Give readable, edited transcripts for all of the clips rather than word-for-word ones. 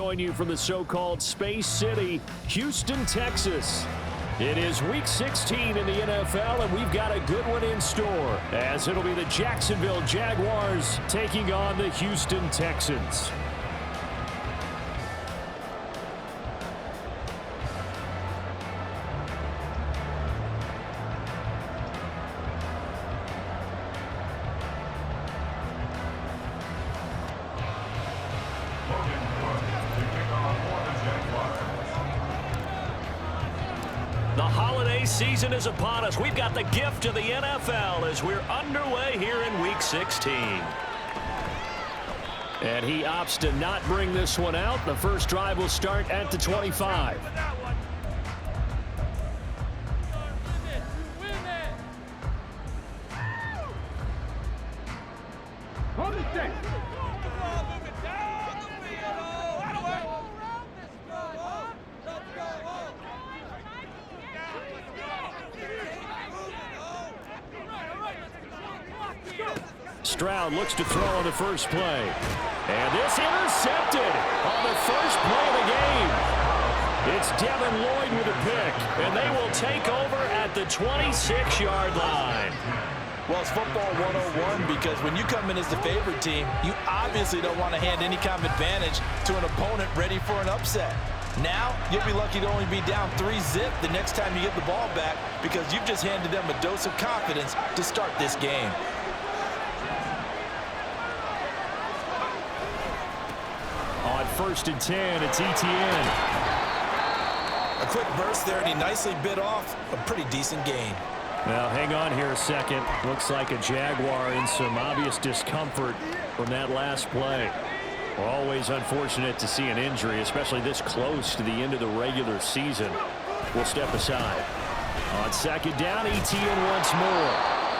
join you from the so-called Space City, Houston, Texas. It is Week 16 in the NFL, and we've got a good one in store, as it'll be the Jacksonville Jaguars taking on the Houston Texans. The holiday season is upon us. We've got the gift of the NFL as we're underway here in Week 16. And he opts to not bring this one out. The first drive will start at the 25. Stroud looks to throw on the first play. And this intercepted on the first play of the game. It's Devin Lloyd with a pick, and they will take over at the 26-yard line. Well, it's football 101 because when you come in as the favorite team, you obviously don't want to hand any kind of advantage to an opponent ready for an upset. Now, you'll be lucky to only be down 3-zip the next time you get the ball back because you've just handed them a dose of confidence to start this game. On 1st and 10, it's Etienne. A quick burst there, and he nicely bit off a pretty decent gain. Now, hang on here a second. Looks like a Jaguar in some obvious discomfort from that last play. We're always unfortunate to see an injury, especially this close to the end of the regular season. We'll step aside. On 2nd down, Etienne once more.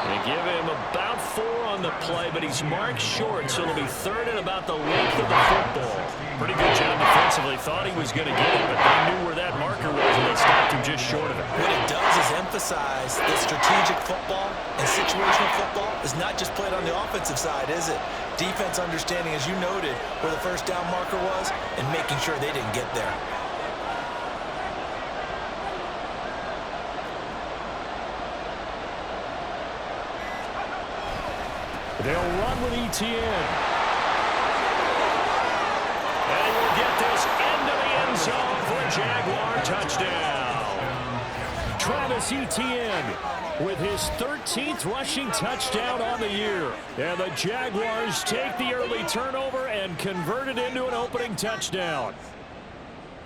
They give him about 4 on the play, but he's marked short, so it'll be 3rd and about the length of the football. Pretty good job defensively. Thought he was going to get it, but they knew where that marker was, and they stopped him just short of it. What it does is emphasize that strategic football and situational football is not just played on the offensive side, is it? Defense understanding, as you noted, where the first down marker was and making sure they didn't get there. They'll run with Etienne. And he will get this into the end zone for a Jaguar touchdown. Travis Etienne with his 13th rushing touchdown on the year. And the Jaguars take the early turnover and convert it into an opening touchdown.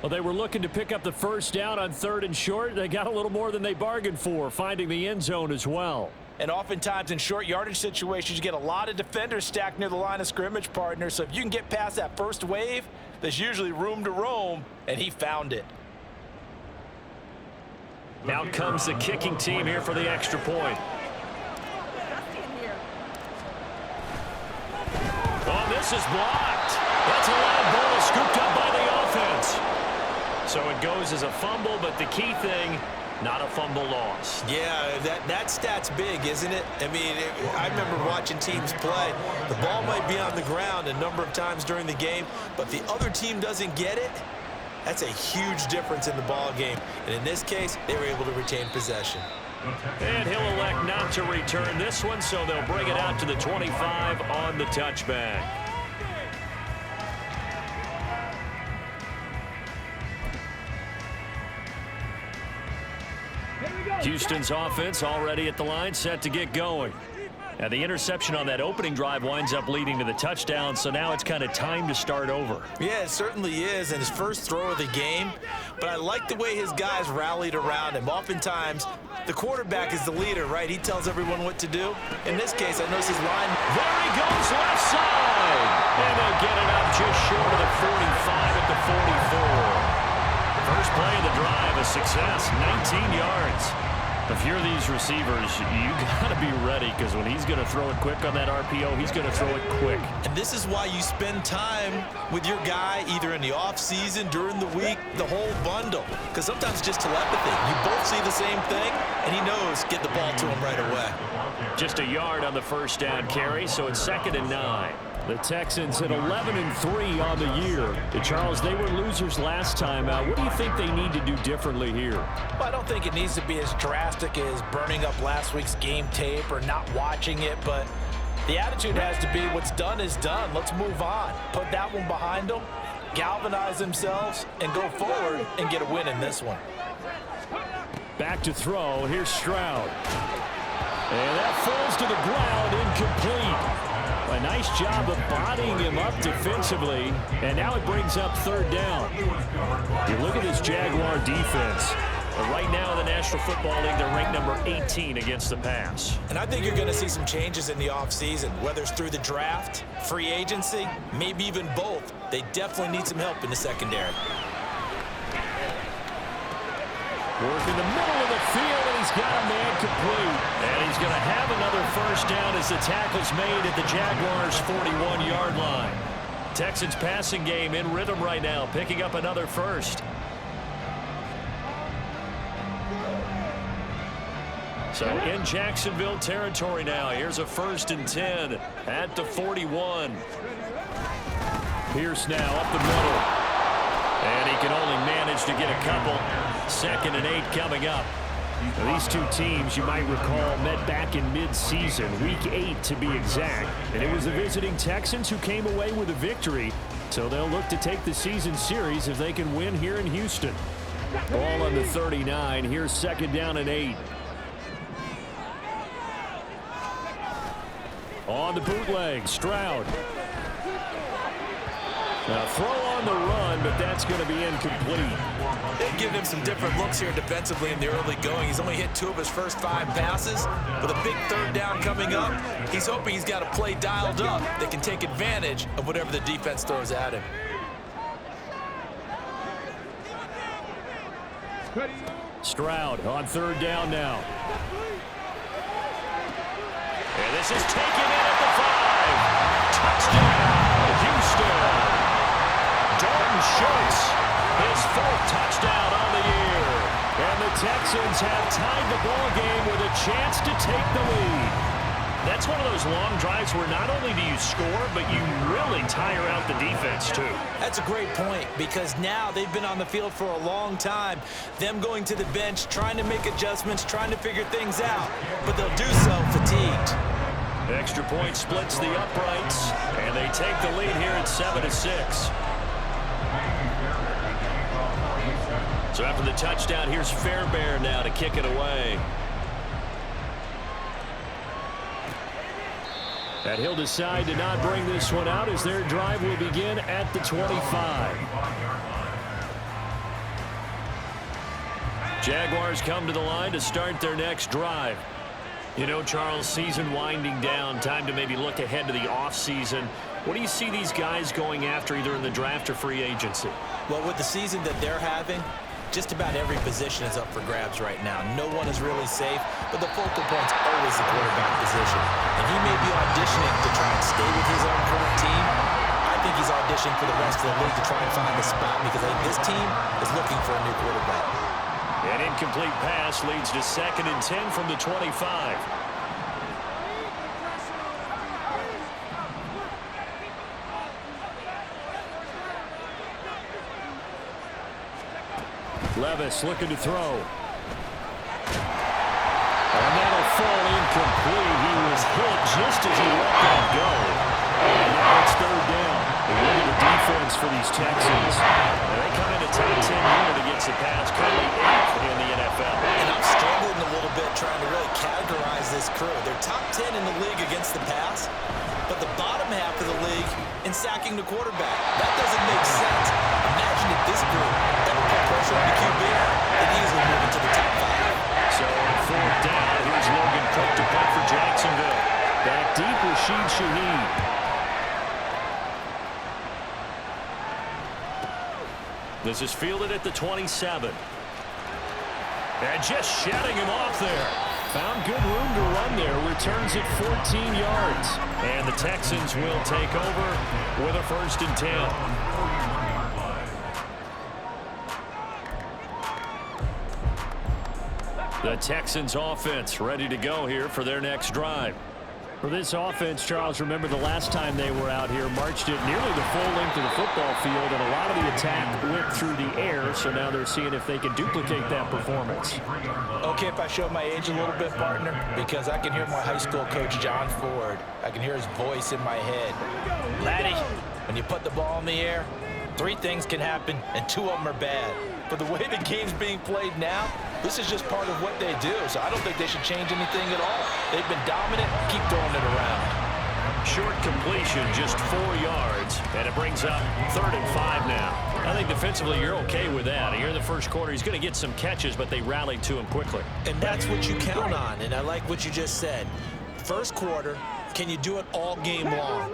Well, they were looking to pick up the first down on 3rd and short. They got a little more than they bargained for, finding the end zone as well. And oftentimes in short yardage situations, you get a lot of defenders stacked near the line of scrimmage, partner. So if you can get past that first wave, there's usually room to roam, and he found it. Now comes the kicking team here for the extra point. Oh, this is blocked. That's a loud ball scooped up by the offense. So it goes as a fumble, but the key thing, not a fumble loss. Yeah, that stat's big, isn't it? I mean, I remember watching teams play. The ball might be on the ground a number of times during the game, but the other team doesn't get it. That's a huge difference in the ball game. And in this case, they were able to retain possession. And he'll elect not to return this one, so they'll bring it out to the 25 on the touchback. Houston's offense already at the line, set to get going. And the interception on that opening drive winds up leading to the touchdown, so now it's kind of time to start over. Yeah, it certainly is, and his first throw of the game. But I like the way his guys rallied around him. Oftentimes, the quarterback is the leader, right? He tells everyone what to do. In this case, I notice his line. There he goes, left side. And they'll get it up just short of the 45 at the 44. First play of the drive, a success, 19 yards. If you're these receivers, you got to be ready, because when he's going to throw it quick on that RPO, he's going to throw it quick. And this is why you spend time with your guy either in the offseason, during the week, the whole bundle. Because sometimes it's just telepathy. You both see the same thing, and he knows get the ball to him right away. Just a yard on the first down carry, so it's 2nd and 9. The Texans at 11-3 on the year. Charles, they were losers last time out. What do you think they need to do differently here? Well, I don't think it needs to be as drastic as burning up last week's game tape or not watching it, but the attitude has to be what's done is done. Let's move on. Put that one behind them, galvanize themselves, and go forward and get a win in this one. Back to throw. Here's Stroud. And that falls to the ground, incomplete. A nice job of bodying him up defensively, and now it brings up third down. You look at this Jaguar defense. But right now in the National Football League, they're ranked number 18 against the pass. And I think you're going to see some changes in the offseason, whether it's through the draft, free agency, maybe even both. They definitely need some help in the secondary. Work in the middle of the field, and he's got a man complete. And he's going to have another first down as the tackle's made at the Jaguars' 41-yard line. Texans passing game in rhythm right now, picking up another first. So in Jacksonville territory now. Here's a 1st and 10 at the 41. Pierce now up the middle. And he can only manage to get a couple. 2nd and 8 coming up. Now, these two teams, you might recall, met back in mid-season, week 8 to be exact. And it was the visiting Texans who came away with a victory. So they'll look to take the season series if they can win here in Houston. Ball on the 39. Here's 2nd down and 8. On the bootleg, Stroud. Now throw on the run, but that's going to be incomplete. They've given him some different looks here defensively in the early going. He's only hit 2 of his first 5 passes. With a big 3rd down coming up, he's hoping he's got a play dialed up that can take advantage of whatever the defense throws at him. Stroud on 3rd down now. And this is taken in at the 5. Touchdown, Houston. Dalton Schultz, his 4th touchdown on the year. And the Texans have tied the ball game with a chance to take the lead. That's one of those long drives where not only do you score, but you really tire out the defense too. That's a great point, because now they've been on the field for a long time. Them going to the bench, trying to make adjustments, trying to figure things out, but they'll do so fatigued. Extra point splits the uprights, and they take the lead here at 7-6. So after the touchdown, here's Fairbairn now to kick it away. And he'll decide to not bring this one out as their drive will begin at the 25. Jaguars come to the line to start their next drive. You know, Charles, season winding down, time to maybe look ahead to the offseason. What do you see these guys going after either in the draft or free agency? Well, with the season that they're having, just about every position is up for grabs right now. No one is really safe, but the focal point's always the quarterback position. And he may be auditioning to try and stay with his own current team. I think he's auditioning for the rest of the league to try and find a spot, because I think this team is looking for a new quarterback. An incomplete pass leads to 2nd and 10 from the 25. Levis looking to throw. And that'll fall incomplete. He was hit just as he let that go. And now it's 3rd down. The look at the defense for these Texans. They come into top 10 unit against the pass, currently 8th in the NFL. And I'm struggling a little bit trying to really categorize this crew. They're top 10 in the league against the pass, but the bottom half of the league in sacking the quarterback. That doesn't make sense. Imagine if this group ever put pressure on the QB, they'd easily move into the top 5. So on 4th down, here's Logan Cook to punt for Jacksonville. Back deep, Rashid Shaheed. This is fielded at the 27. And just shutting him off there. Found good room to run there. Returns it 14 yards. And the Texans will take over with a 1st and 10. The Texans offense ready to go here for their next drive. For this offense, Charles, remember the last time they were out here, marched it nearly the full length of the football field, and a lot of the attack went through the air, so now they're seeing if they can duplicate that performance. Okay, if I show my age a little bit, partner, because I can hear my high school coach, John Ford. I can hear his voice in my head. Laddie, when you put the ball in the air, 3 things can happen, and 2 of them are bad. But the way the game's being played now, this is just part of what they do, so I don't think they should change anything at all. They've been dominant. Keep throwing it around. Short completion, just 4 yards, and it brings up 3rd and 5 now. I think defensively you're okay with that. Here in the first quarter, he's going to get some catches, but they rallied to him quickly. And that's what you count on, and I like what you just said. First quarter, can you do it all game long?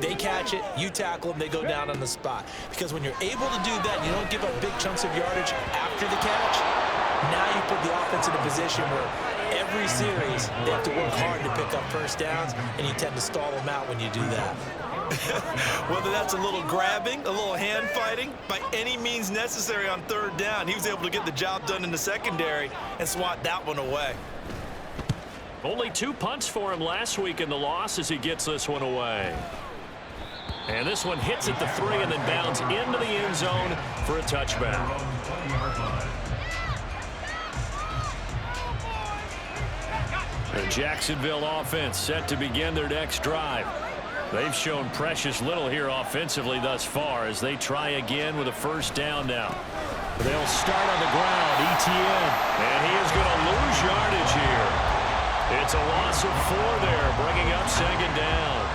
They catch it, you tackle them, they go down on the spot. Because when you're able to do that, you don't give up big chunks of yardage after the catch, now you put the offense in a position where every series they have to work hard to pick up first downs, and you tend to stall them out when you do that. Whether that's a little grabbing, a little hand fighting, by any means necessary on 3rd down, he was able to get the job done in the secondary and swat that one away. Only 2 punts for him last week in the loss as he gets this one away. And this one hits at the 3 and then bounds into the end zone for a touchback. The Jacksonville offense set to begin their next drive. They've shown precious little here offensively thus far as they try again with a 1st down now. They'll start on the ground, Etienne, and he is going to lose yardage here. It's a loss of 4 there, bringing up 2nd down.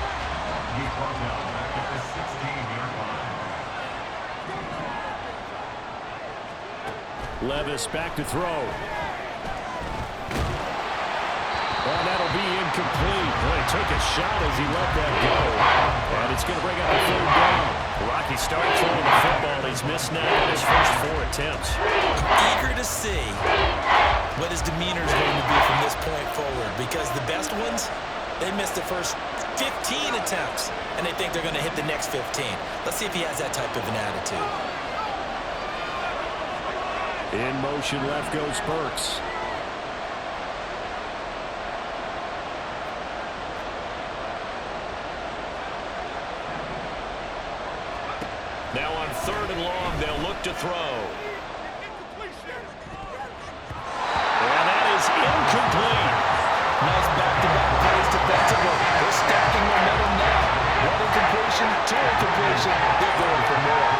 Levis back to throw. And that'll be incomplete. Boy, he took a shot as he let that go. And it's going to bring up a 3rd down. Rocky starts throwing the football. He's missed now on his first 4 attempts. Eager to see what his demeanor is going to be from this point forward, because the best ones, they missed the first 15 attempts, and they think they're going to hit the next 15. Let's see if he has that type of an attitude. In motion, left goes Burks. Now on 3rd and long, they'll look to throw. And that is incomplete. Nice back-to-back plays defensively. They're stacking momentum now. 1 incompletion, 2 incompletion. They're going for more.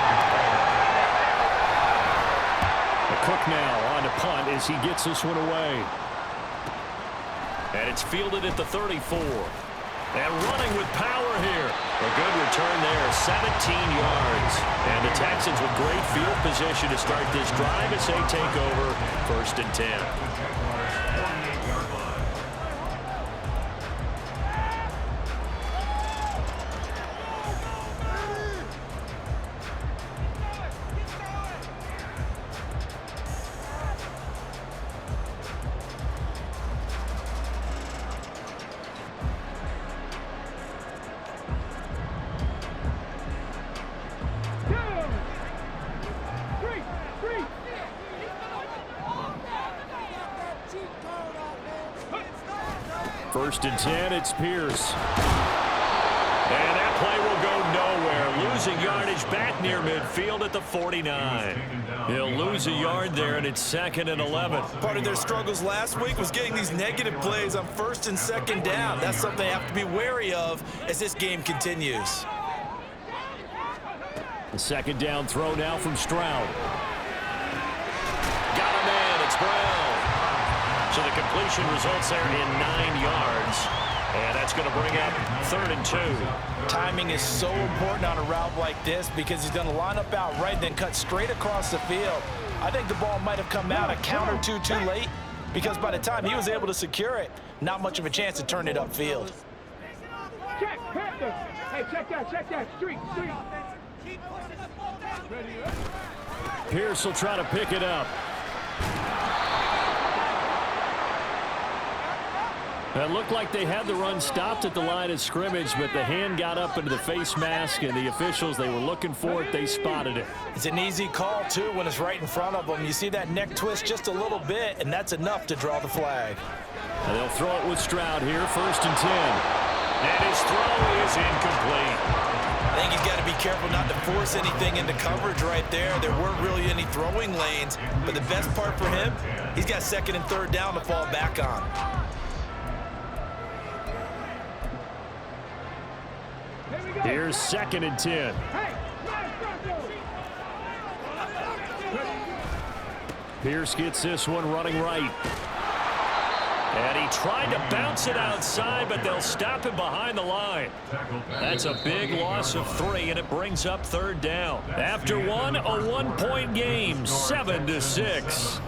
Cook now on to punt as he gets this one away. And it's fielded at the 34. And running with power here. A good return there, 17 yards. And the Texans with great field position to start this drive as they take over 1st and 10. First and 10, it's Pierce. And that play will go nowhere. Losing yardage back near midfield at the 49. He'll lose a yard there, and it's 2nd and 11. Part of their struggles last week was getting these negative plays on 1st and 2nd down. That's something they have to be wary of as this game continues. The 2nd down throw now from Stroud. Got a man, it's Brown. So the completion results there in 9 yards. And that's going to bring up 3rd and 2. Timing is so important on a route like this because he's going to line up out right, then cut straight across the field. I think the ball might have come out a count or two too late because by the time he was able to secure it, not much of a chance to turn it upfield. Check, Panther. Hey, check that. Street. Pierce will try to pick it up. It looked like they had the run stopped at the line of scrimmage, but the hand got up into the face mask, and the officials, they were looking for it. They spotted it. It's an easy call, too, when it's right in front of them. You see that neck twist just a little bit, and that's enough to draw the flag. And they'll throw it with Stroud here, 1st and 10. And his throw is incomplete. I think he's got to be careful not to force anything into coverage right there. There weren't really any throwing lanes, but the best part for him, he's got second and third down to fall back on. Here's 2nd and 10. Pierce gets this one running right. And he tried to bounce it outside, but they'll stop him behind the line. That's a big loss of 3, and it brings up 3rd down. After one, a 1-point game, 7-6.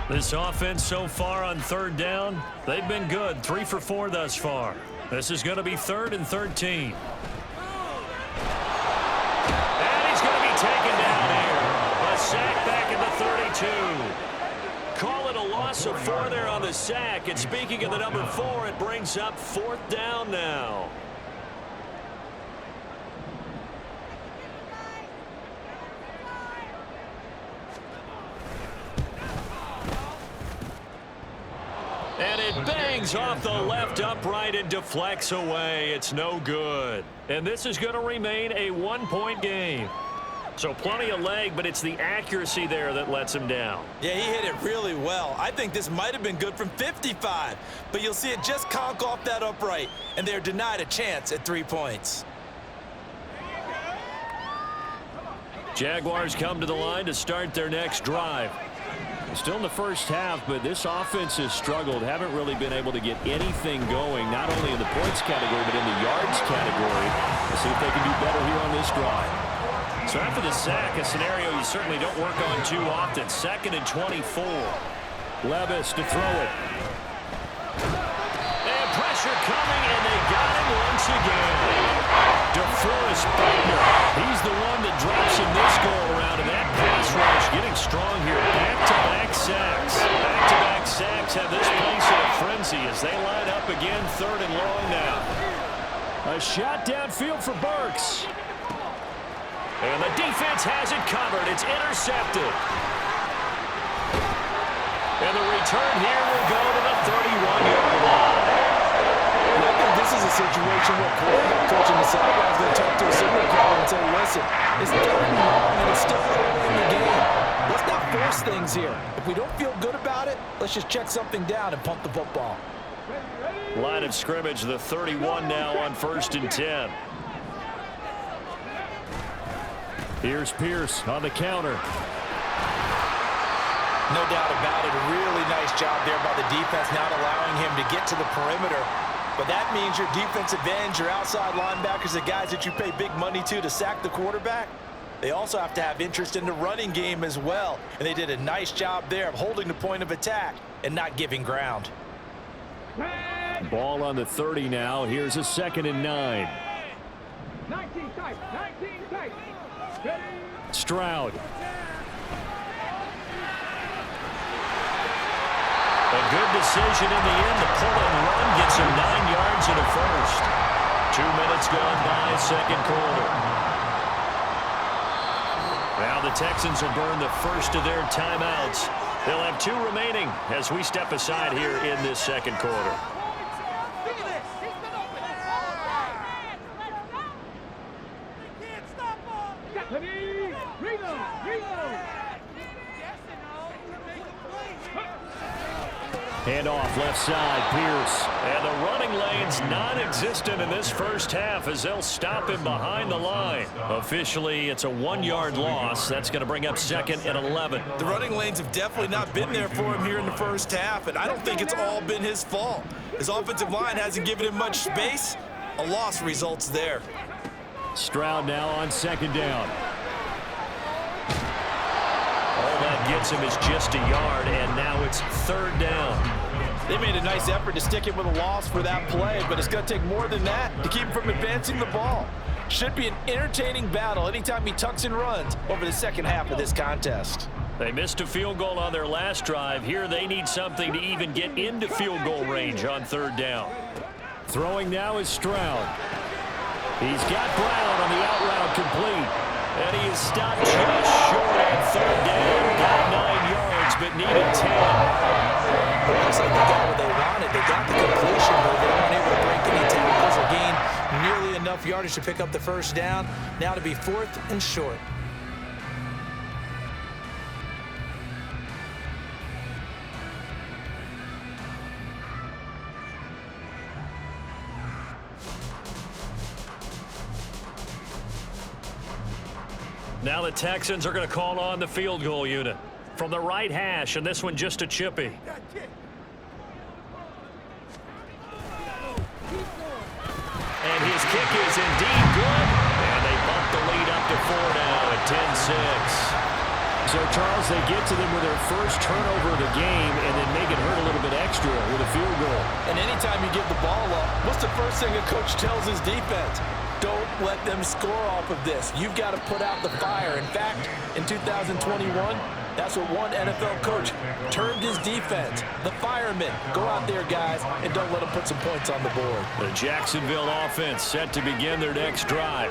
This offense so far on 3rd down, they've been good. 3 for 4 thus far. This is going to be 3rd and 13. And he's going to be taken down here. A sack back at the 32. Call it a loss of 4 there on the sack. And speaking of the number 4, it brings up 4th down now. And it bangs off the left upright and deflects away. It's no good. And this is going to remain a 1-point game. So plenty of leg, but it's the accuracy there that lets him down. Yeah, he hit it really well. I think this might have been good from 55, but you'll see it just conk off that upright, and they're denied a chance at 3 points. Jaguars come to the line to start their next drive. Still in the first half, but this offense has struggled. Haven't really been able to get anything going, not only in the points category, but in the yards category. Let's see if they can do better here on this drive. So after the sack, a scenario you certainly don't work on too often. 2nd and 24. Levis to throw it. And pressure coming, and they got him once again. DeForest Buckner, he's the one that drops him this go-around, and that pass rush getting strong here. Back-to-back sacks. Back-to-back sacks have this place in a frenzy as they line up again, 3rd and long now. A shot downfield for Burks. And the defense has it covered. It's intercepted. And the return here will go to the 31-yard line. And I think this is a situation where quarterback coach on the sideline is going to talk to a signal caller and say, listen, it's 3rd and long, and it's still early in the game. Let's not force things here. If we don't feel good about it, let's just check something down and pump the football. Line of scrimmage, the 31 now on 1st and 10. Here's Pierce on the counter. No doubt about it. A really nice job there by the defense, not allowing him to get to the perimeter. But that means your defensive ends, your outside linebackers, the guys that you pay big money to sack the quarterback, they also have to have interest in the running game as well. And they did a nice job there of holding the point of attack and not giving ground. Ball on the 30 now. Here's a 2nd and 9. 19 tight. Stroud. A good decision in the end. The pull-and run gets him 9 yards in a first. 2 minutes gone by, 2nd quarter. Now the Texans will burn the first of their timeouts. They'll have 2 remaining as we step aside here in this 2nd quarter. Handoff left side, Pierce. And the running lane's non-existent in this first half as they'll stop him behind the line. Officially, it's a 1-yard loss. That's going to bring up 2nd and 11. The running lanes have definitely not been there for him here in the first half, and I don't think it's all been his fault. His offensive line hasn't given him much space. A loss results there. Stroud now on 2nd down. All that gets him is just a yard, and now it's 3rd down. They made a nice effort to stick him with a loss for that play, but it's going to take more than that to keep him from advancing the ball. Should be an entertaining battle anytime he tucks and runs over the second half of this contest. They missed a field goal on their last drive. Here they need something to even get into field goal range on third down. Throwing now is Stroud. He's got Brown on the out route complete. And he is stopped just short on third down. Got 9 yards, but needed 10. It looks like they got what they wanted. They got the completion, but they weren't able to break any tackles or gain nearly enough yardage to pick up the first down. Now to be 4th and short. Now the Texans are going to call on the field goal unit. From the right hash, and this one just a chippy. And his kick is indeed good. And they bump the lead up to 4 now at 10-6. So, Charles, they get to them with their first turnover of the game and then make it hurt a little bit extra with a field goal. And anytime you give the ball up, what's the first thing a coach tells his defense? Don't let them score off of this. You've got to put out the fire. In fact, in 2021, that's what one NFL coach termed his defense. The firemen. Go out there, guys, and don't let them put some points on the board. The Jacksonville offense set to begin their next drive.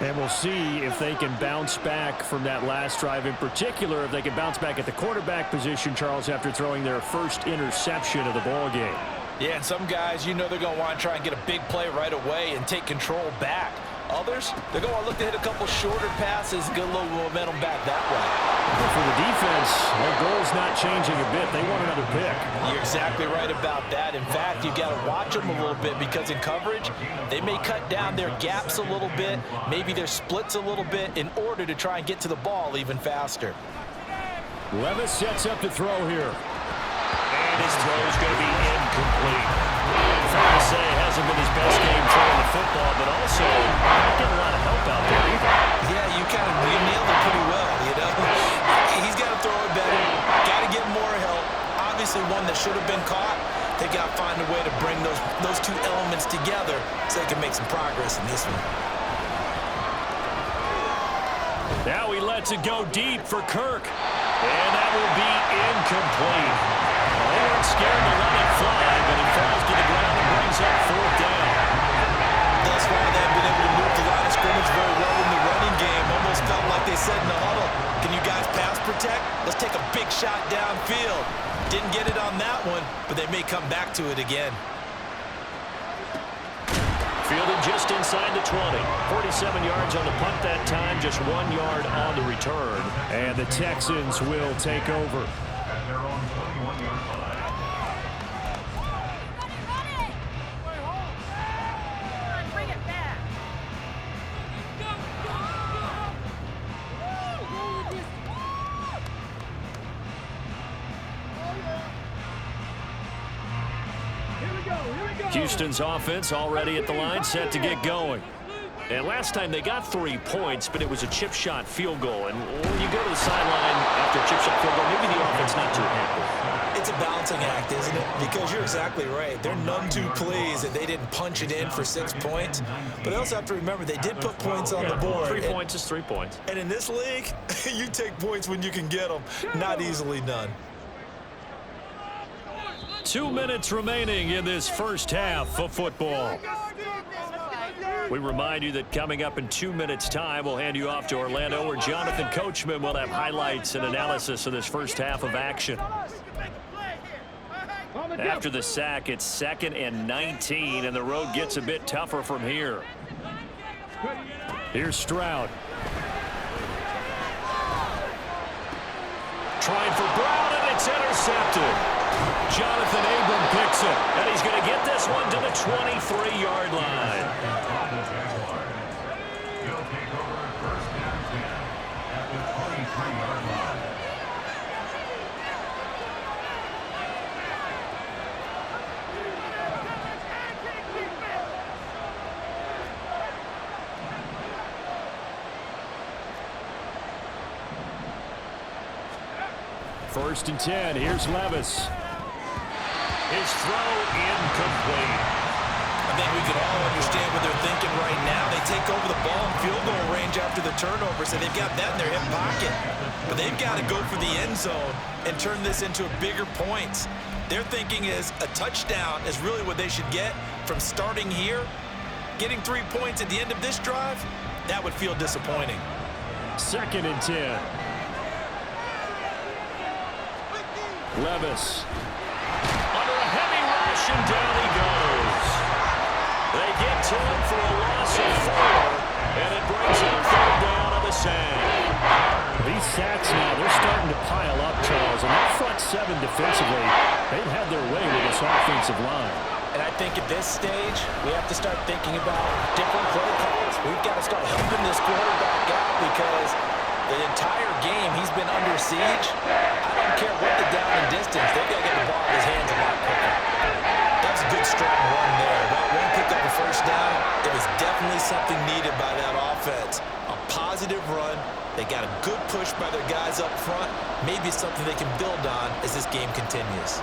And we'll see if they can bounce back from that last drive. In particular, if they can bounce back at the quarterback position, Charles, after throwing their first interception of the ball game. Yeah, and some guys, you know they're going to want to try and get a big play right away and take control back. Others, they're going to look to hit a couple shorter passes and get a little momentum back that way. For the defense, their goal's not changing a bit. They want another pick. You're exactly right about that. In fact, you've got to watch them a little bit because in coverage, they may cut down their gaps a little bit, maybe their splits a little bit in order to try and get to the ball even faster. Levis sets up to throw here. And his throw is going to be incomplete. Fair to say it hasn't been his best game throwing the football, but also not getting a lot of help out there either. Yeah, you nailed it pretty well, you know. He's got to throw it better, got to get more help. Obviously one that should have been caught. They got to find a way to bring those two elements together so they can make some progress in this one. Now he lets it go deep for Kirk. And that will be incomplete. Well, they weren't scared to let it fly, but it falls to the ground and brings up 4th down. Thus far, they've been able to move the line of scrimmage very well in the running game. Almost felt like they said in the huddle, can you guys pass protect? Let's take a big shot downfield. Didn't get it on that one, but they may come back to it again. Fielded just inside the 20. 47 yards on the punt that time, just 1 yard on the return. And the Texans will take over. Houston's offense already at the line, set to get going. And last time they got 3 points, but it was a chip shot field goal. And when you go to the sideline after a chip shot field goal, maybe the offense not too happy. It's a balancing act, isn't it? Because you're exactly right. They're none too pleased that they didn't punch it in for 6 points. But they also have to remember they did put points on the board. 3 points is 3 points. And in this league, you take points when you can get them. Not easily done. 2 minutes remaining in this first half of football. We remind you that coming up in 2 minutes' time, we'll hand you off to Orlando, where Jonathan Coachman will have highlights and analysis of this first half of action. After the sack, it's 2nd and 19, and the road gets a bit tougher from here. Here's Stroud. Trying for Brown, and it's intercepted. Jonathan Abram picks it, and he's going to get this one to the 23-yard line. First and 10. Here's Levis. His throw incomplete. I think we can all understand what they're thinking right now. They they take over the ball in field goal range after the turnover, so they've got that in their hip pocket. But they've got to go for the end zone and turn this into a bigger points. Their thinking is a touchdown is really what they should get from starting here. Getting 3 points at the end of this drive, that would feel disappointing. 2nd and 10. Levis. Under a heavy rush, and down he goes. They get to him for a loss of 4, and it brings up 3rd down on the sack. These sacks now, they're starting to pile up, Charles, and that front 7 defensively, they've had their way with this offensive line. And I think at this stage, we have to start thinking about different play calls. We've got to start helping this quarterback out because the entire game he's been under siege. I don't care what the down and distance, they've got to get the ball in his hands a lot quicker. That's a good strong run there. That one pick up a 1st down, it was definitely something needed by that offense. A positive run. They got a good push by their guys up front. Maybe it's something they can build on as this game continues.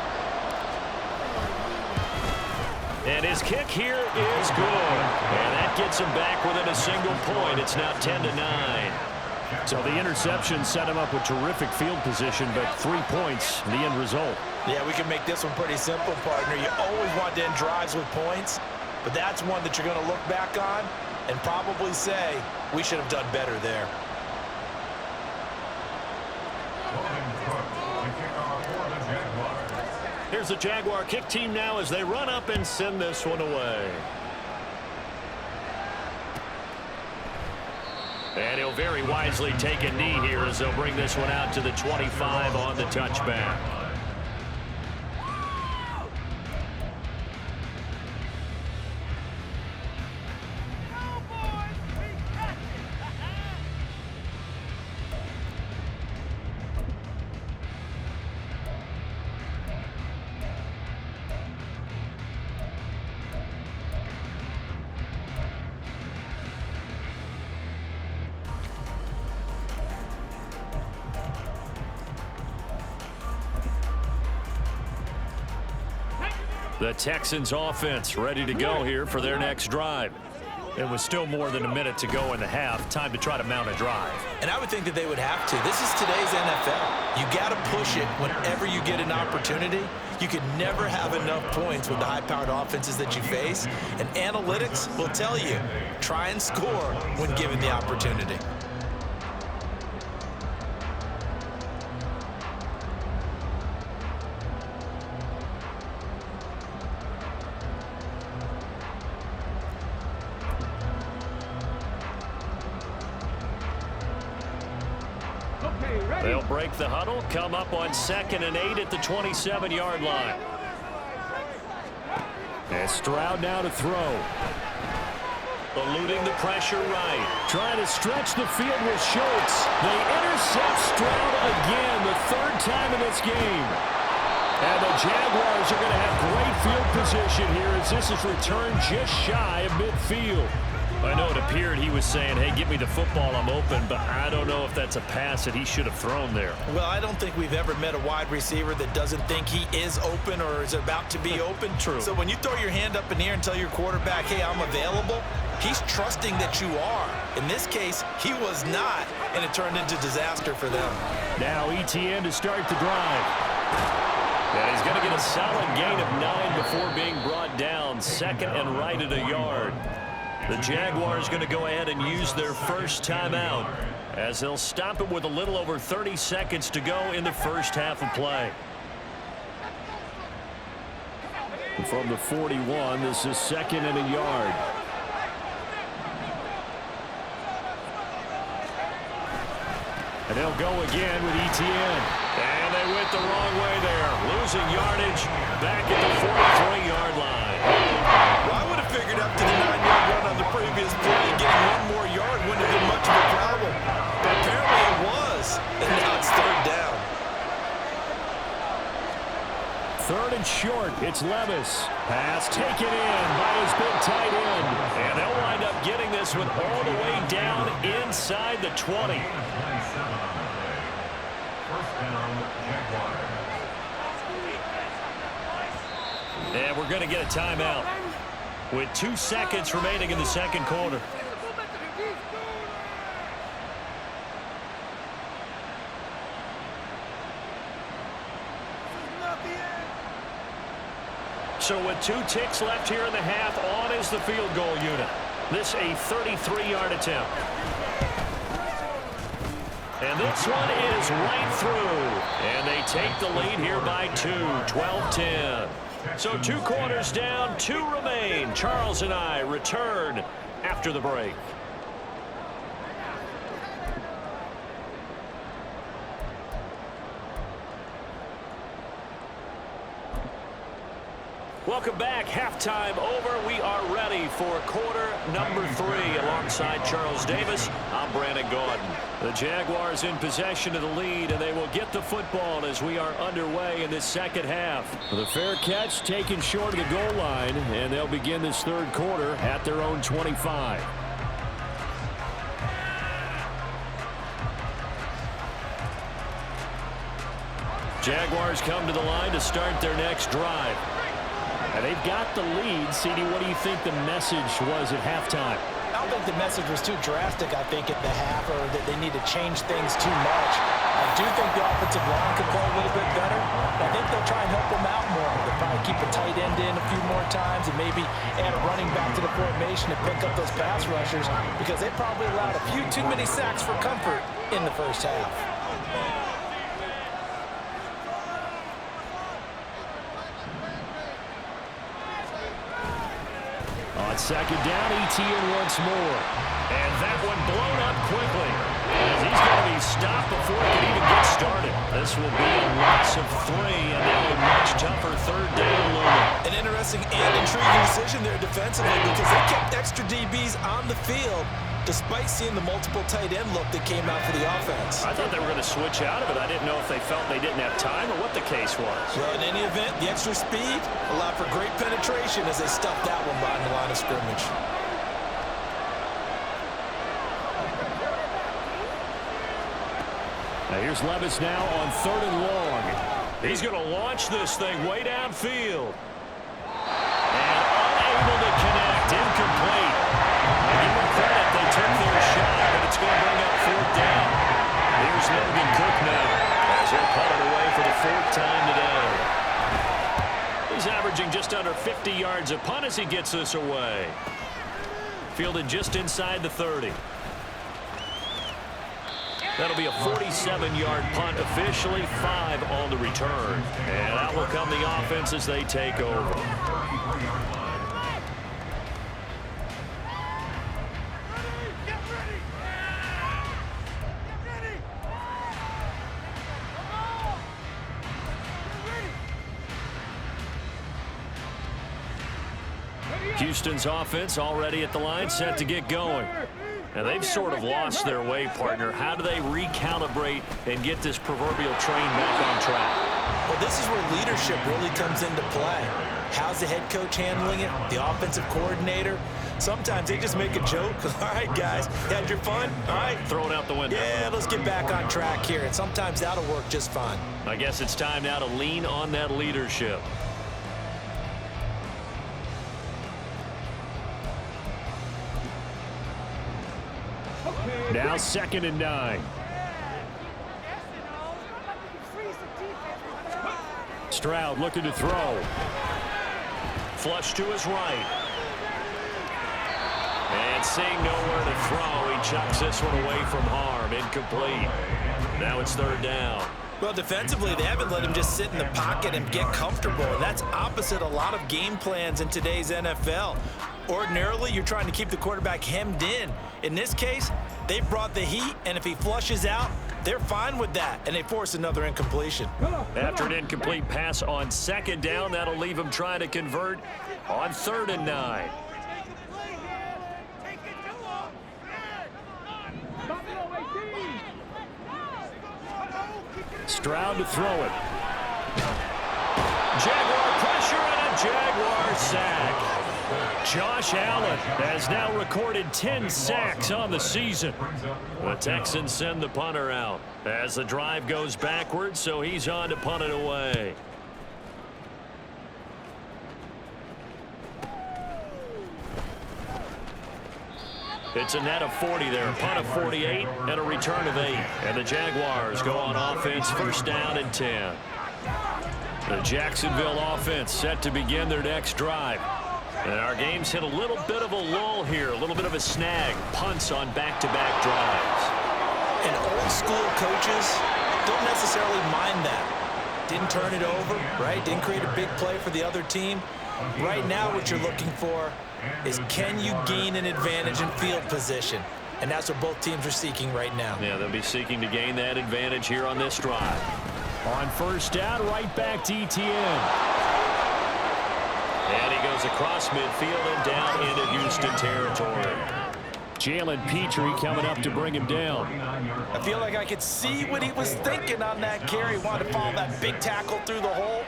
And his kick here is good. And that gets him back within a single point. It's now 10-9. So the interception set him up with terrific field position, but 3 points, the end result. Yeah, we can make this one pretty simple, partner. You always want to end drives with points, but that's one that you're going to look back on and probably say, we should have done better there. Here's the Jaguar kick team now as they run up and send this one away. And he'll very wisely take a knee here as they'll bring this one out to the 25 on the touchback. The Texans offense ready to go here for their next drive. It was still more than a minute to go in the half. Time to try to mount a drive. And I would think that they would have to. This is today's NFL. You got to push it whenever you get an opportunity. You can never have enough points with the high-powered offenses that you face. And analytics will tell you, try and score when given the opportunity. They'll break the huddle, come up on 2nd and 8 at the 27-yard line. And Stroud now to throw. Eluding the pressure right. Trying to stretch the field with Schultz. They intercept Stroud again, the 3rd time in this game. And the Jaguars are going to have great field position here as this is returned just shy of midfield. I know it appeared he was saying, hey, give me the football, I'm open, but I don't know if that's a pass that he should have thrown there. Well, I don't think we've ever met a wide receiver that doesn't think he is open or is about to be open. True. So when you throw your hand up in the air and tell your quarterback, hey, I'm available, he's trusting that you are. In this case, he was not, and it turned into disaster for them. Now ETN to start the drive. And he's going to get a solid gain of 9 before being brought down. 2nd and right at a yard. The Jaguars going to go ahead and use their first timeout as they'll stop it with a little over 30 seconds to go in the first half of play. From the 41, this is 2nd and a yard. And they'll go again with ETN. And they went the wrong way there. Losing yardage back at the 43-yard line. Well, I would have figured up to the 9-yard run on the previous play. Getting 1 more yard wouldn't have been much of a problem. But apparently it was. And now it's 3rd down. 3rd and short. It's Levis. Pass taken in by his big tight end. And they'll wind up getting this one all the way down inside the 20. And we're going to get a timeout with 2 seconds remaining in the second quarter. So with 2 ticks left here in the half, on is the field goal unit. This a 33-yard attempt. And this one is right through. And they take the lead here by 2, 12-10. So 2 quarters down, 2 remain. Charles and I return after the break. Welcome back. Halftime over. We are ready for quarter number 3. Alongside Charles Davis, I'm Brandon Gordon. The Jaguars in possession of the lead, and they will get the football as we are underway in this second half. The fair catch taken short of the goal line, and they'll begin this third quarter at their own 25. Jaguars come to the line to start their next drive. And they've got the lead. CD, what do you think the message was at halftime? I don't think the message was too drastic, I think, at the half, or that they need to change things too much. I do think the offensive line could play a little bit better. I think they'll try and help them out more. They'll probably keep a tight end in a few more times and maybe add a running back to the formation to pick up those pass rushers, because they probably allowed a few too many sacks for comfort in the first half. On second down, ETN once more. And that one blown up quickly, as he's going to be stopped before he can even get started. This will be a loss of 3, and now a much tougher third down looming. An interesting and intriguing decision there defensively, because they kept extra DBs on the field despite seeing the multiple tight end look that came out for the offense. I thought they were going to switch out of it. I didn't know if they felt they didn't have time or what the case was. Well, in any event, the extra speed allowed for great penetration as they stuffed that one behind the line of scrimmage. Now here's Levis now on 3rd and long. He's going to launch this thing way downfield. And unable to connect. Incomplete. And give them credit, they took their shot, but it's going to bring up 4th down. Here's Logan Cook now, as he'll punt it away for the 4th time today. He's averaging just under 50 yards a punt as he gets this away. Fielded just inside the 30. That'll be a 47-yard punt, officially 5 on the return. And out will come the offense as they take over. Houston's offense already at the line, set to get going. And they've sort of lost their way, partner. How do they recalibrate and get this proverbial train back on track? Well, this is where leadership really comes into play. How's the head coach handling it? The offensive coordinator? Sometimes they just make a joke. All right, guys, you had your fun? All right. Throw it out the window. Yeah, let's get back on track here. And sometimes that'll work just fine. I guess it's time now to lean on that leadership. Now 2nd and 9. Stroud looking to throw. Flush to his right. And seeing nowhere to throw, he chucks this one away from harm. Incomplete. Now it's 3rd down. Well, defensively, they haven't let him just sit in the pocket and get comfortable. And that's opposite a lot of game plans in today's NFL. Ordinarily, you're trying to keep the quarterback hemmed in. In this case, they brought the heat, and if he flushes out, they're fine with that, and they force another incompletion. After an incomplete pass on 2nd down, that'll leave him trying to convert on 3rd and 9. Stroud to throw it. Jaguar pressure and a Jaguar sack. Josh Allen has now recorded 10 sacks on the season. The Texans send the punter out as the drive goes backwards, so he's on to punt it away. It's a net of 40 there, punt of 48, and a return of 8. And the Jaguars go on offense, 1st down and 10. The Jacksonville offense set to begin their next drive. And our game's hit a little bit of a lull here, a little bit of a snag. Punts on back-to-back drives. And old school coaches don't necessarily mind that. Didn't turn it over, right? Didn't create a big play for the other team. Right now what you're looking for is, can you gain an advantage in field position? And that's what both teams are seeking right now. Yeah, they'll be seeking to gain that advantage here on this drive. On first down, right back to ETN. And he goes across midfield and down into Houston territory. Jalen Petrie coming up to bring him down. I feel like I could see what he was thinking on that carry. Wanted to follow that big tackle through the hole.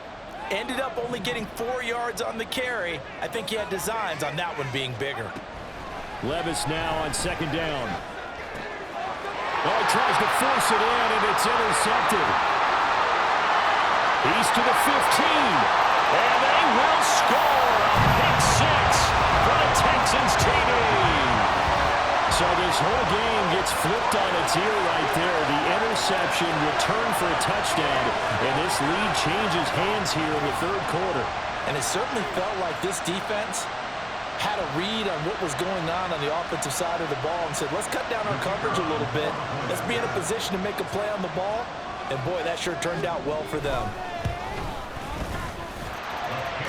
Ended up only getting 4 yards on the carry. I think he had designs on that one being bigger. Levis now on second down. Oh, he tries to force it in, and it's intercepted. He's to the 15. And they will score a pick six for the Texans TD. So this whole game gets flipped on its ear right there. The interception returned for a touchdown, and this lead changes hands here in the third quarter. And it certainly felt like this defense had a read on what was going on the offensive side of the ball and said, let's cut down our coverage a little bit. Let's be in a position to make a play on the ball. And, boy, that sure turned out well for them.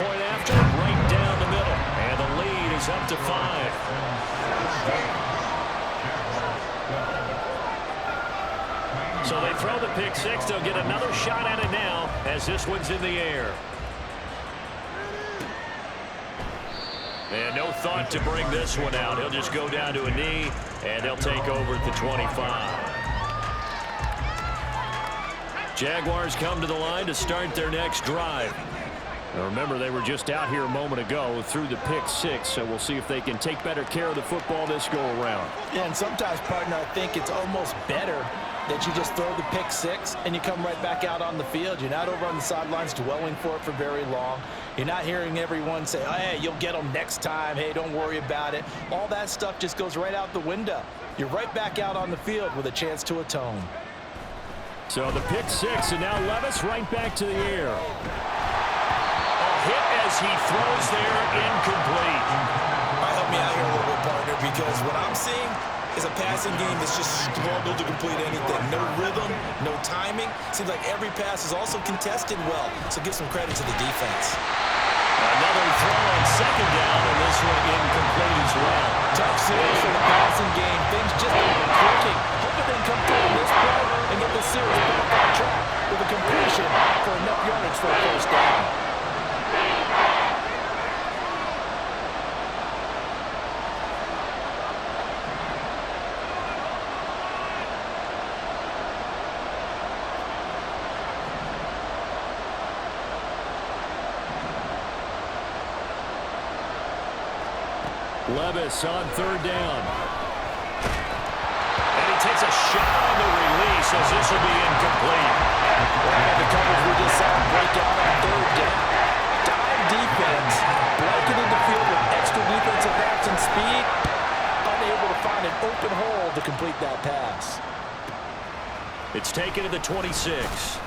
Point after, right down the middle. And the lead is up to 5. So they throw the pick six. They'll get another shot at it now as this one's in the air. And no thought to bring this one out. He'll just go down to a knee, and they'll take over at the 25. Jaguars come to the line to start their next drive. Now remember, they were just out here a moment ago through the pick six, so we'll see if they can take better care of the football this go-around. Yeah, and sometimes, partner, I think it's almost better that you just throw the pick six and you come right back out on the field. You're not over on the sidelines dwelling for it for very long. You're not hearing everyone say, oh, hey, you'll get them next time. Hey, don't worry about it. All that stuff just goes right out the window. You're right back out on the field with a chance to atone. So the pick six, and now Levis right back to the air. A hit as he throws there, incomplete. All right, help me out here a little bit, partner, because what I'm seeing is a passing game that's just struggled to complete anything. No rhythm, no timing. Seems like every pass is also contested well, so give some credit to the defense. Another throw on second down, and this one incomplete as well. Tough series for the passing game. Things just aren't clicking. Hoping they can come through in this play and get the series back on track with a completion for enough yardage for a first down. Levis on third down. And he takes a shot on the release as this will be incomplete. And the coverage we just saw break out on third down. Dive defense, blanketed the field with extra defensive backs and speed, unable to find an open hole to complete that pass. It's taken to the 26.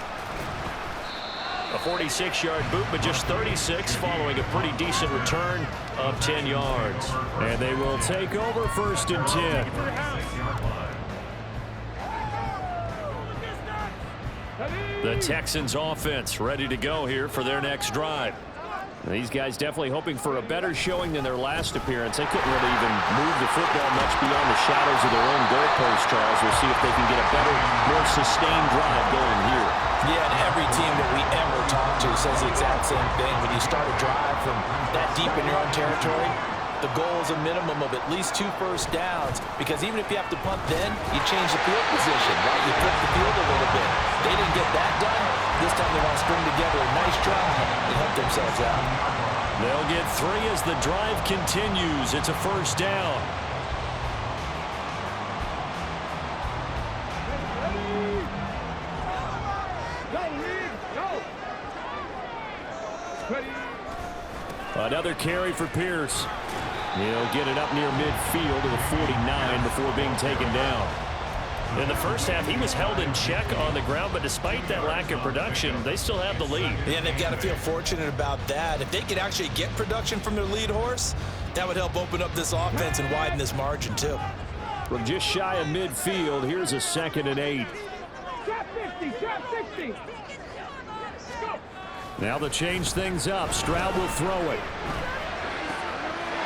A 46-yard boot, but just 36 following a pretty decent return of 10 yards. And they will take over first and 10. The Texans offense ready to go here for their next drive. These guys definitely hoping for a better showing than their last appearance. They couldn't really even move the football much beyond the shadows of their own goalpost, Charles. We'll see if they can get a better, more sustained drive going here. Yeah, and every team that we ever talk to says the exact same thing. When you start a drive from that deep in your own territory, the goal is a minimum of at least 2 first downs, because even if you have to punt then, you change the field position, right? You flip the field a little bit. They didn't get that done. This time they want to string together a nice drive and help themselves out. They'll get 3 as the drive continues. It's a first down. Another carry for Pierce. He'll get it up near midfield to the 49 before being taken down. In the first half, he was held in check on the ground, but despite that lack of production, they still have the lead. Yeah, and they've got to feel fortunate about that. If they could actually get production from their lead horse, that would help open up this offense and widen this margin, too. From just shy of midfield, here's a 2nd and 8. Trap 50, trap 60. Now to change things up, Stroud will throw it.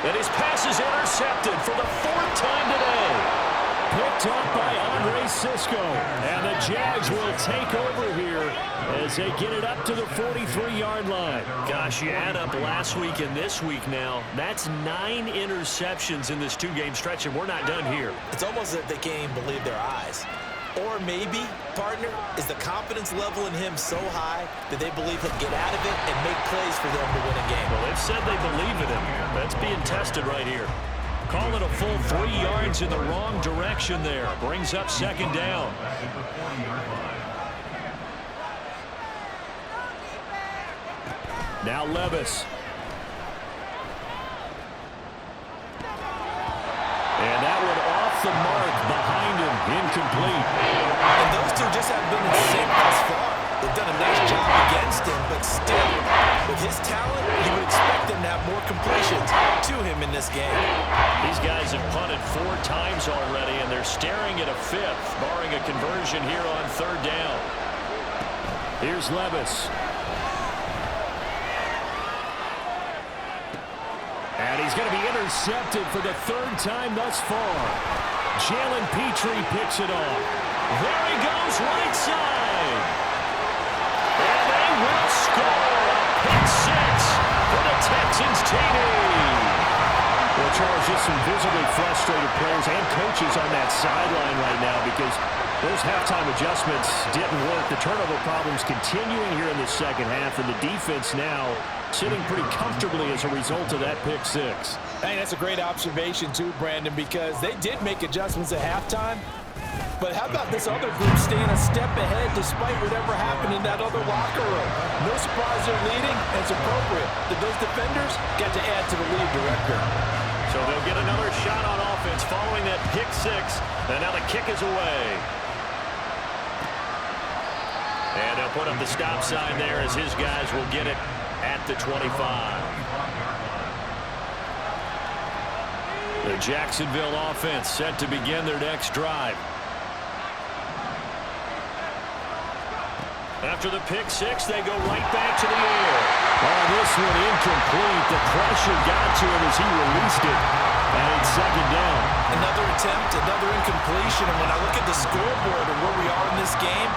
And his pass is intercepted for the 4th time today. Picked up by Andre Cisco. And the Jags will take over here as they get it up to the 43-yard line. Gosh, you add up last week and this week now. That's 9 interceptions in this 2-game stretch, and we're not done here. It's almost as if they can't even believe their eyes. Or maybe, partner, is the confidence level in him so high that they believe he'll get out of it and make plays for them to win a game. Well, they've said they believe in him. That's being tested right here. Call it a full 3 yards in the wrong direction there. Brings up 2nd down. Now Levis. And that one off the mark behind him. Incomplete. And those two just haven't been in sync thus far. They've done a nice job against him, but still, with his talent, you would expect them to have more completions to him in this game. These guys have punted 4 times already, and they're staring at a 5th, barring a conversion here on 3rd down. Here's Levis. And he's going to be intercepted for the 3rd time thus far. Jalen Petrie picks it off. There he goes, right side. And they will score a pick 6 for the Texans TD. Well, Charles, just some visibly frustrated players and coaches on that sideline right now because those halftime adjustments didn't work. The turnover problems continuing here in the 2nd half, and the defense now sitting pretty comfortably as a result of that pick 6. I think that's a great observation, too, Brandon, because they did make adjustments at halftime. But how about this other group staying a step ahead despite whatever happened in that other locker room? No surprise they're leading, and it's appropriate that those defenders got to add to the lead director. So they'll get another shot on offense following that pick 6, and now the kick is away. And they'll put up the stop sign there as his guys will get it at the 25. The Jacksonville offense set to begin their next drive. After the pick 6, they go right back to the air. Oh, this one incomplete. The pressure got to him as he released it. And it's 2nd down. Another attempt, another incompletion. And when I look at the scoreboard and where we are in this game,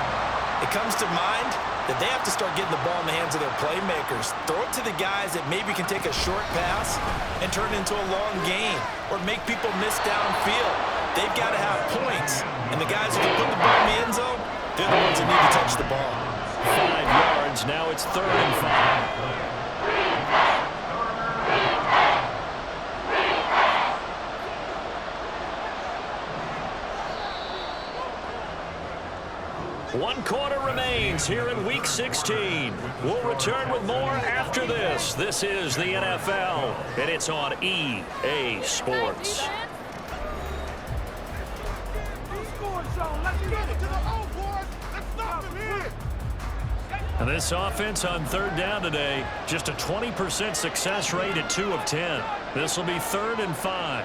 it comes to mind that they have to start getting the ball in the hands of their playmakers. Throw it to the guys that maybe can take a short pass and turn it into a long gain or make people miss downfield. They've got to have points. And the guys who can put the ball in the end zone, they're the ones that need to touch the ball. 5 yards. Now it's 3rd and 5. One quarter remains here in Week 16. We'll return with more after this. This is the NFL, and it's on EA Sports. And this offense on 3rd down today, just a 20% success rate at 2 of 10. This will be 3rd and 5.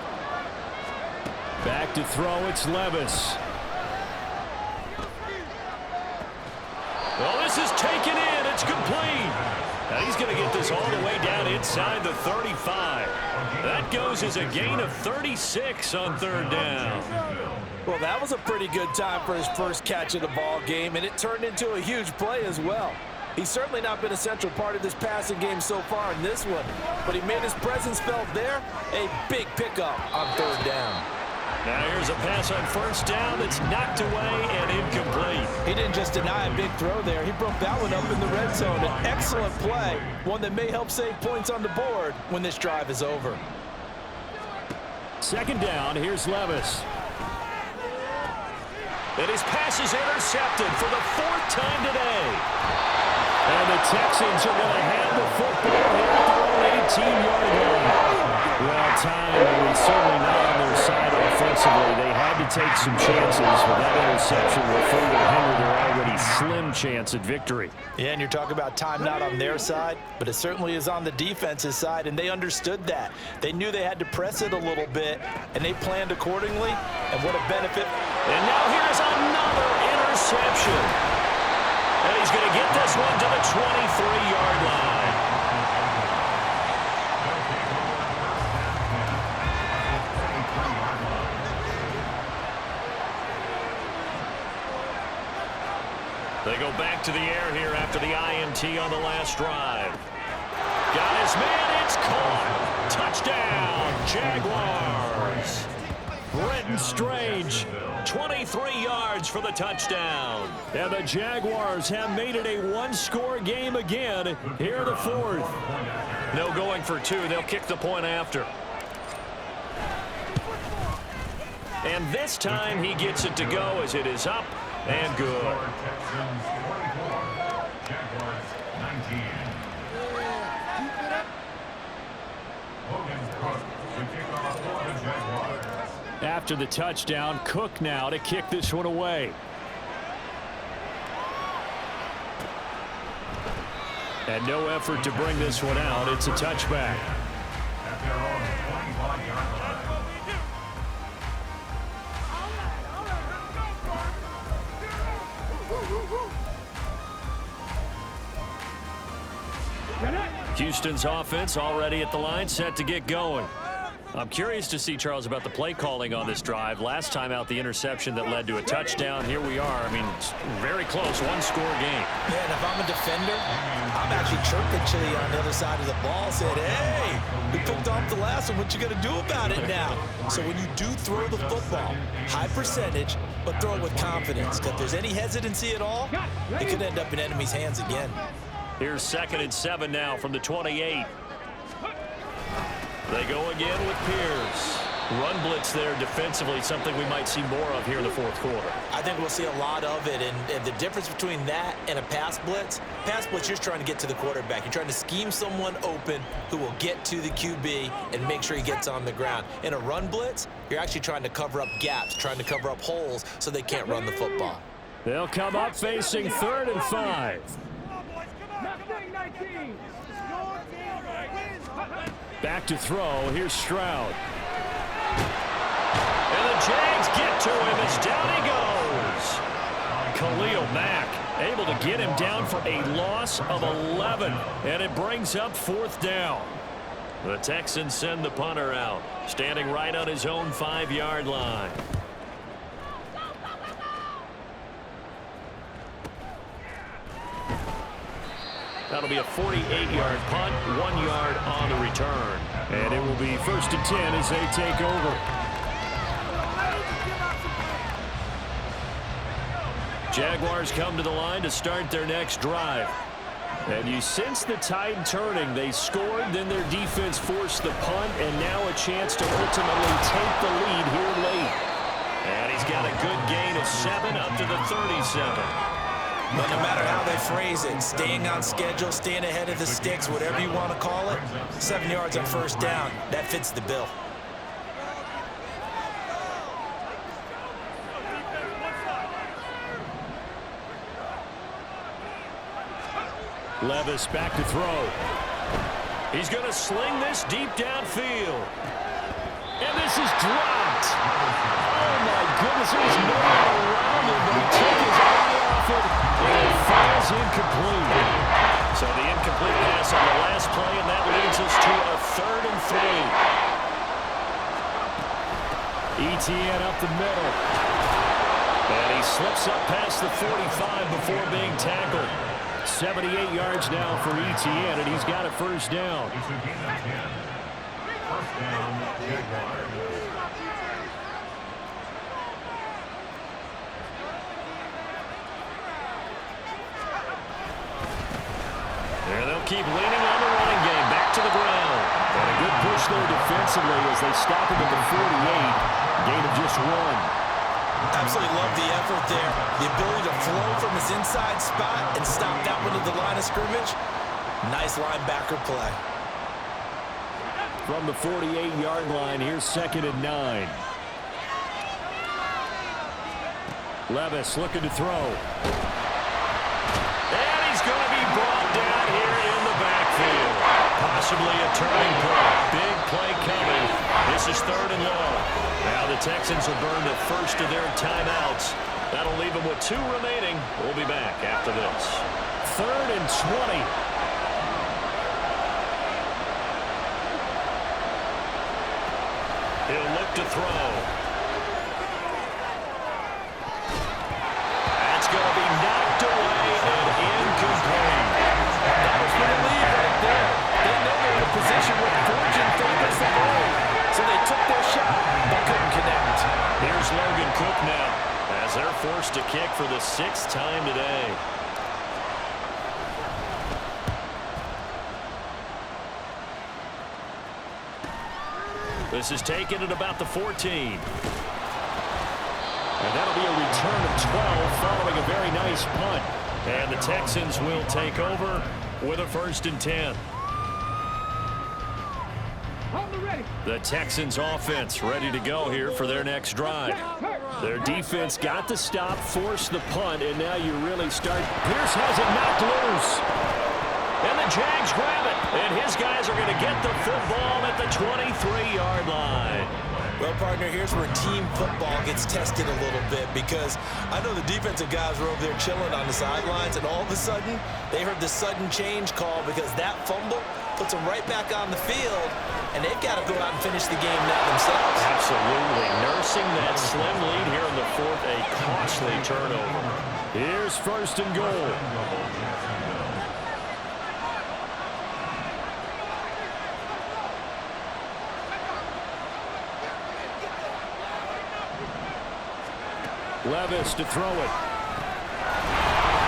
Back to throw, it's Levis. Well, this is taken in. It's complete. Now he's going to get this all the way down inside the 35. That goes as a gain of 36 on 3rd down. Well, that was a pretty good time for his first catch of the ball game, and it turned into a huge play as well. He's certainly not been a central part of this passing game so far in this one, but he made his presence felt there. A big pickup on 3rd down. Now here's a pass on 1st down that's knocked away and incomplete. He didn't just deny a big throw there. He broke that one up in the red zone. An excellent play, one that may help save points on the board when this drive is over. 2nd down, here's Levis. And his pass is intercepted for the 4th time today. And the Texans are going to have the football here at their own 18-yard line. Well timed, and we're certainly not on their side offensively. defensively. They had to take some chances, but that interception will further hinder their already slim chance at victory. Yeah, and you're talking about time not on their side, but it certainly is on the defense's side, and they understood that. They knew they had to press it a little bit, and they planned accordingly, and what a benefit. And now here's another interception. And he's going to get this one to the 23-yard line. They go back to the air here after the INT on the last drive. Got his man, it's caught. Touchdown, Jaguars. Brenton Strange, 23 yards for the touchdown. and the Jaguars have made it a one-score game again here in the fourth. No going for two. They'll kick the point after. And this time he gets it to go as it is up and good. After the touchdown, Cook now to kick this one away. And no effort to bring this one out. It's a touchback. Houston's offense already at the line, set to get going. I'm curious to see, Charles, about the play calling on this drive. Last time out, the interception that led to a touchdown. Here we are. I mean, very close, one-score game. Yeah, and if I'm a defender, I'm actually chirping Chili on the other side of the ball, saying, hey, we picked off the last one. What you going to do about it now? So when you do throw the football, high percentage, but throw it with confidence. If there's any hesitancy at all, it could end up in enemy's hands again. Here's 2nd and 7 now from the 28. They go again with Pierce. Run blitz there defensively, something we might see more of here in the fourth quarter. I think we'll see a lot of it, and the difference between that and a pass blitz, you're just trying to get to the quarterback. You're trying to scheme someone open who will get to the QB and make sure he gets on the ground. In a run blitz, you're actually trying to cover up gaps, trying to cover up holes so they can't run the football. They'll come up facing 3rd and 5. Back to throw. Here's Stroud. And the Jags get to him as down he goes. Khalil Mack able to get him down for a loss of 11. And it brings up 4th down. The Texans send the punter out, standing right on his own 5-yard line. That'll be a 48-yard punt, 1 yard on the return. And it will be 1st and 10 as they take over. Jaguars come to the line to start their next drive. And you sense the tide turning. They scored, then their defense forced the punt, and now a chance to ultimately take the lead here late. And he's got a good gain of 7 up to the 37. But no matter how they phrase it, staying on schedule, staying ahead of the sticks, whatever you want to call it, 7 yards on 1st down, that fits the bill. Levis back to throw. He's going to sling this deep downfield. And this is dropped. Oh, my goodness. There was no one around him, but he took his eye off it, and it falls incomplete. So the incomplete pass on the last play, and that leads us to a 3rd and 3. Etienne up the middle. And he slips up past the 45 before being tackled. 78 yards now for Etienne, and he's got a 1st down. And they'll keep leaning on the running game. Back to the ground. And a good push there defensively as they stop him at the 48. Gain of just 1. Absolutely love the effort there. The ability to flow from his inside spot and stop that one at the line of scrimmage. Nice linebacker play. From the 48-yard line, here's 2nd and 9. Levis looking to throw. And he's going to be brought down here in the backfield. Possibly a turning point. Big play coming. This is 3rd and long. Now the Texans will burn the first of their timeouts. That'll leave them with 2 remaining. We'll be back after this. 3rd and 20. He'll look to throw. That's going to be knocked away and incomplete. That was for the lead right there. They know they're in a position where fortune favors the bold. So they took their shot, but couldn't connect. Here's Logan Cook now, as they're forced to kick for the 6th time today. This is taken at about the 14. And that'll be a return of 12 following a very nice punt. And the Texans will take over with a 1st and 10. The Texans offense ready to go here for their next drive. Their defense got the stop, forced the punt, and now you really start. Pierce has it knocked loose. And the Jags grab it. And his guys are going to get the football at the 23-yard line. Well, partner, here's where team football gets tested a little bit, because I know the defensive guys were over there chilling on the sidelines, and all of a sudden, they heard the sudden change call because that fumble puts them right back on the field, and they've got to go out and finish the game now themselves. Absolutely. Nursing that slim lead here in the 4th, a costly turnover. Here's 1st and goal. Levis to throw it.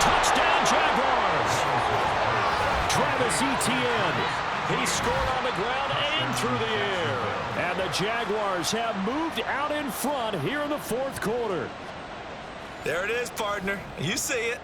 Touchdown, Jaguars! Travis Etienne. He scored on the ground and through the air. And the Jaguars have moved out in front here in the 4th quarter. There it is, partner. You see it.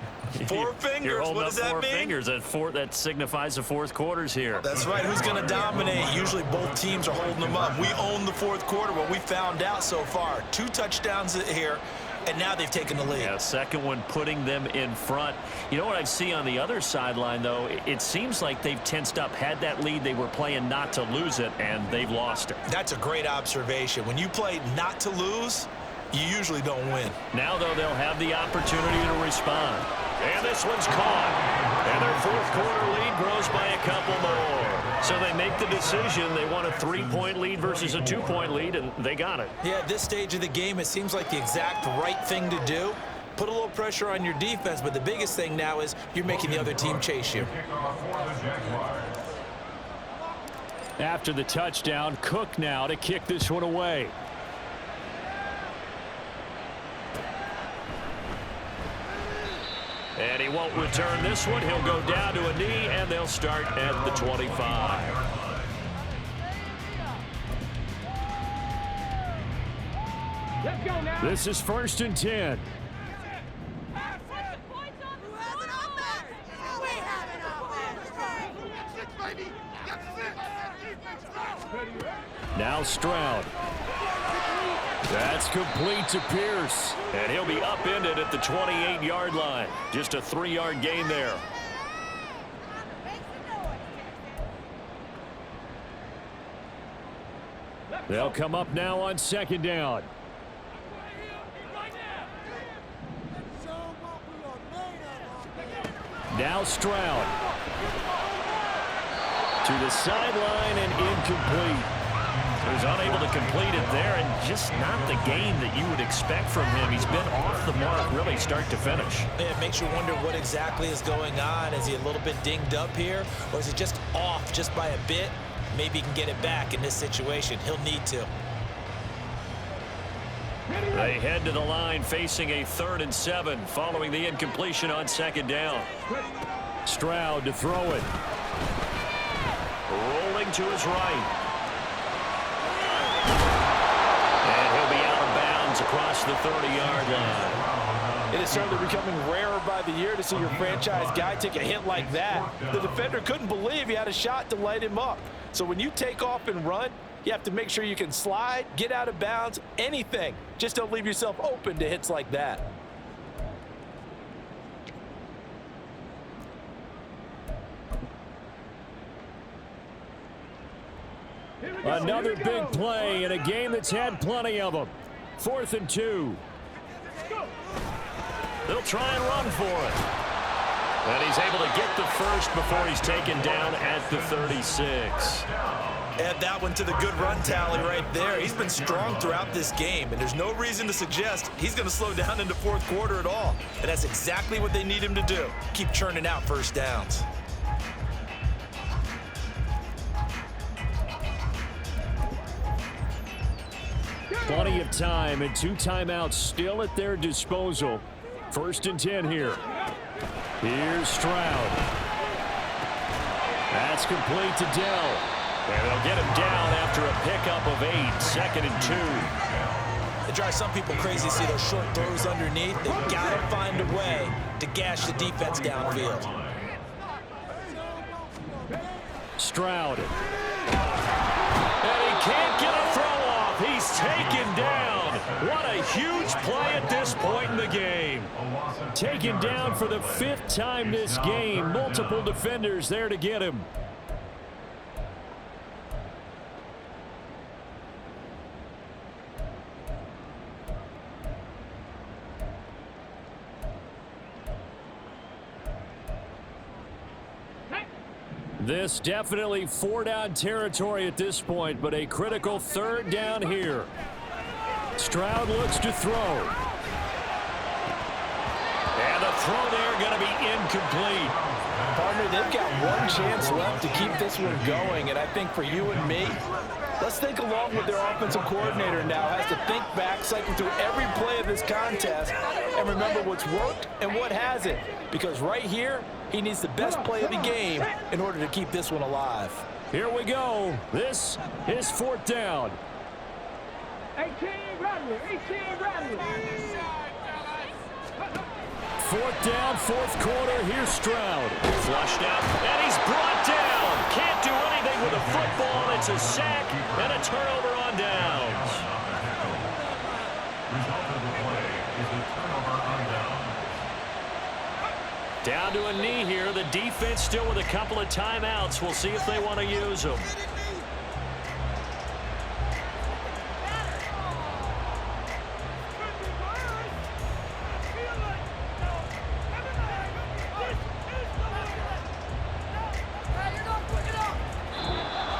4 fingers. You're holding What up does that 4 mean? fingers. That signifies the 4th quarter's here. That's right. Who's going to dominate? Usually both teams are holding them up. We own the 4th quarter. What we found out so far, 2 touchdowns here, and now they've taken the lead. Yeah, second one putting them in front. You know what I see on the other sideline, though? It seems like they've tensed up. Had that lead, they were playing not to lose it, and they've lost it. That's a great observation. When you play not to lose, you usually don't win. Now, though, they'll have the opportunity to respond. And this one's caught. And their 4th quarter lead grows by a couple more. So they make the decision. They want a 3-point lead versus a 2-point lead, and they got it. Yeah, at this stage of the game, it seems like the exact right thing to do. Put a little pressure on your defense, but the biggest thing now is you're making the other team chase you. After the touchdown, Cook now to kick this one away. And he won't return this one. He'll go down to a knee, and they'll start at the 25. Let's go now. This is 1st and 10. Now Stroud. That's complete to Pierce. And he'll be upended at the 28-yard line. Just a 3-yard gain there. They'll come up now on 2nd down. Now Stroud. To the sideline and incomplete. He was unable to complete it there, and just not the game that you would expect from him. He's been off the mark really start to finish. It makes you wonder what exactly is going on. Is he a little bit dinged up here, or is it just off just by a bit? Maybe he can get it back in this situation. He'll need to. They head to the line facing a 3rd and 7 following the incompletion on 2nd down. Stroud to throw it. Rolling to his right. And he'll be out of bounds across the 30-yard line. It is certainly becoming rarer by the year to see your franchise guy take a hit like that. The defender couldn't believe he had a shot to light him up. So when you take off and run, you have to make sure you can slide, get out of bounds, anything. Just don't leave yourself open to hits like that. Another big play in a game that's had plenty of them. 4th and 2. They'll try and run for it. And he's able to get the first before he's taken down at the 36. Add that one to the good run tally right there. He's been strong throughout this game, and there's no reason to suggest he's going to slow down into 4th quarter at all. And that's exactly what they need him to do. Keep churning out first downs. Plenty of time and 2 timeouts still at their disposal. 1st and 10 here. Here's Stroud. That's complete to Dell. And they'll get him down after a pickup of 8. 2nd and 2. It drives some people crazy to see those short throws underneath. They've got to find a way to gash the defense downfield. Stroud. And he can't get a throw off. He's taken down. What a huge play at this point in the game. Taken down for the 5th time this game. Multiple defenders there to get him. This definitely 4-down territory at this point, but a critical 3rd down here. Stroud looks to throw. And the throw there going to be incomplete. Partner, they've got one chance left to keep this one going, and I think for you and me, let's think along with their offensive coordinator now. Has to think back, cycle through every play of this contest, and remember what's worked and what hasn't. Because right here, he needs the best play of the game in order to keep this one alive. Here we go. This is 4th down. 18 Bradley. 18 Bradley. 4th down, 4th quarter. Here's Stroud. Flushed out, and he's brought down. Can't do anything with a football. It's a sack and a turnover on downs. Down to a knee here. The defense still with a couple of timeouts. We'll see if they want to use them.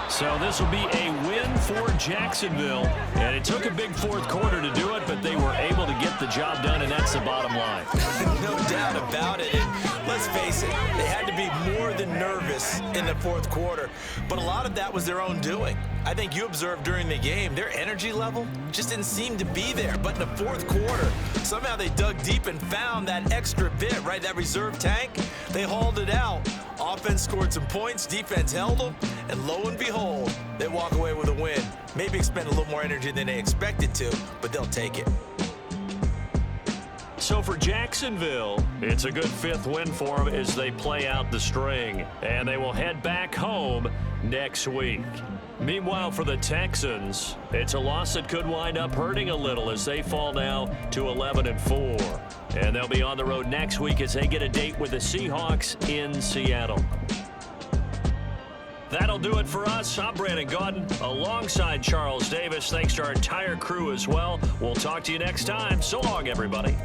So this will be a win for Jacksonville. And it took a big 4th quarter to do it, but they were able to get the job done, and that's the bottom line. No doubt about it. And let's face it, they had to be more than nervous in the 4th quarter. But a lot of that was their own doing. I think you observed during the game, their energy level just didn't seem to be there. But in the 4th quarter, somehow they dug deep and found that extra bit, right? That reserve tank. They hauled it out. Offense scored some points, defense held them, and lo and behold, they walk away with a win. Maybe expend a little more energy than they expected to, but they'll take it. So for Jacksonville, it's a good 5th win for them as they play out the string, and they will head back home next week. Meanwhile, for the Texans, it's a loss that could wind up hurting a little as they fall now to 11-4. And they'll be on the road next week as they get a date with the Seahawks in Seattle. That'll do it for us. I'm Brandon Gaudin alongside Charles Davis. Thanks to our entire crew as well. We'll talk to you next time. So long, everybody.